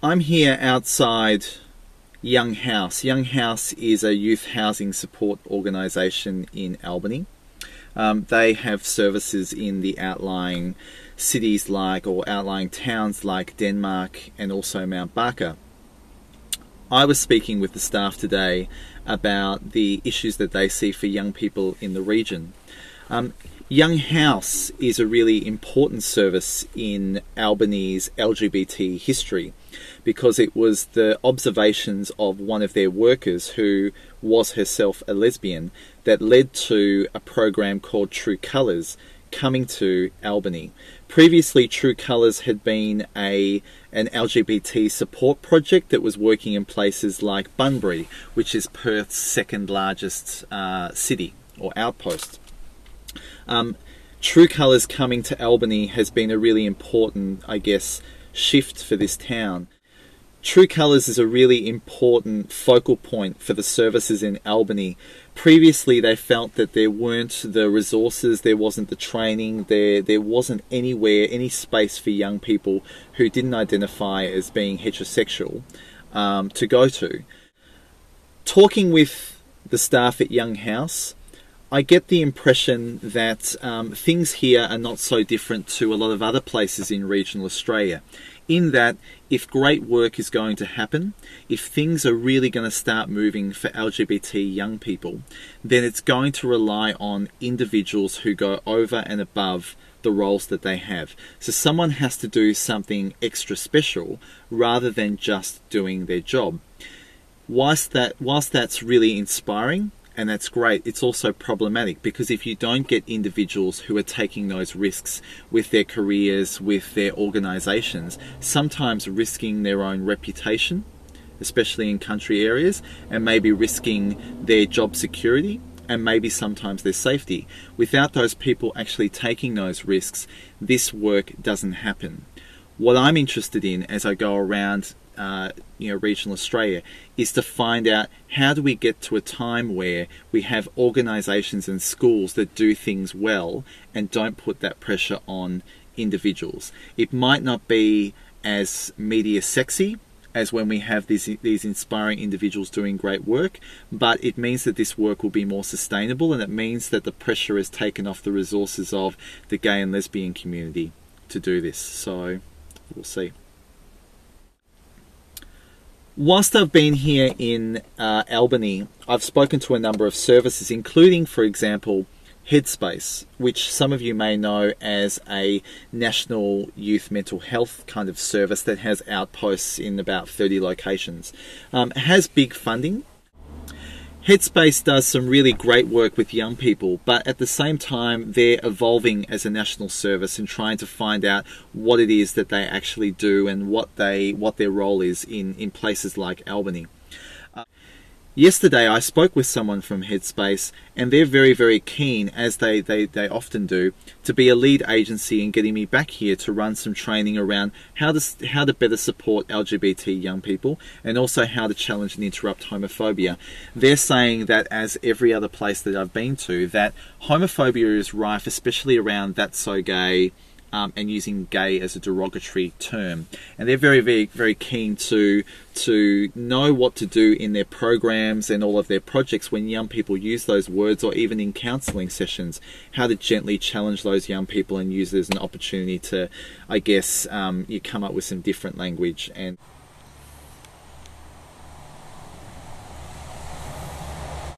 I'm here outside Young House. Young House is a youth housing support organisation in Albany. They have services in the outlying cities or outlying towns like Denmark and also Mount Barker. I was speaking with the staff today about the issues that they see for young people in the region. Young House is a really important service in Albany's LGBT history because it was the observations of one of their workers who was herself a lesbian that led to a program called True Colours coming to Albany. Previously, True Colours had been an LGBT support project that was working in places like Bunbury, which is Perth's second largest city or outpost. True Colours coming to Albany has been a really important, shift for this town. True Colours is a really important focal point for the services in Albany. Previously, they felt that there weren't the resources, there wasn't the training, there wasn't any space for young people who didn't identify as being heterosexual to go to. Talking with the staff at Young House, I get the impression that things here are not so different to a lot of other places in regional Australia, in that if great work is going to happen, if things are really going to start moving for LGBT young people, then it's going to rely on individuals who go over and above the roles that they have. So someone has to do something extra special rather than just doing their job. Whilst that's really inspiring, and that's great, it's also problematic because if you don't get individuals who are taking those risks with their careers, with their organisations, sometimes risking their own reputation, especially in country areas, and maybe risking their job security, and maybe sometimes their safety. Without those people actually taking those risks, this work doesn't happen. What I'm interested in as I go around regional Australia is to find out how do we get to a time where we have organisations and schools that do things well and don't put that pressure on individuals. It might not be as media sexy as when we have these inspiring individuals doing great work, but it means that this work will be more sustainable, and it means that the pressure is taken off the resources of the gay and lesbian community to do this. So we'll see. Whilst I've been here in Albany, I've spoken to a number of services, including, for example, Headspace, which some of you may know as a national youth mental health kind of service that has outposts in about 30 locations. It has big funding. Headspace does some really great work with young people, but at the same time they're evolving as a national service and trying to find out what it is that they actually do and what their role is in places like Albany. Yesterday I spoke with someone from Headspace, and they're very, very keen, as they often do, to be a lead agency in getting me back here to run some training around how to better support LGBT young people, and also how to challenge and interrupt homophobia. They're saying that, as every other place that I've been to, that homophobia is rife, especially around "that's so gay," and using gay as a derogatory term. And they're very, very, very keen to know what to do in their programs and all of their projects when young people use those words, or even in counselling sessions, how to gently challenge those young people and use it as an opportunity to, you come up with some different language and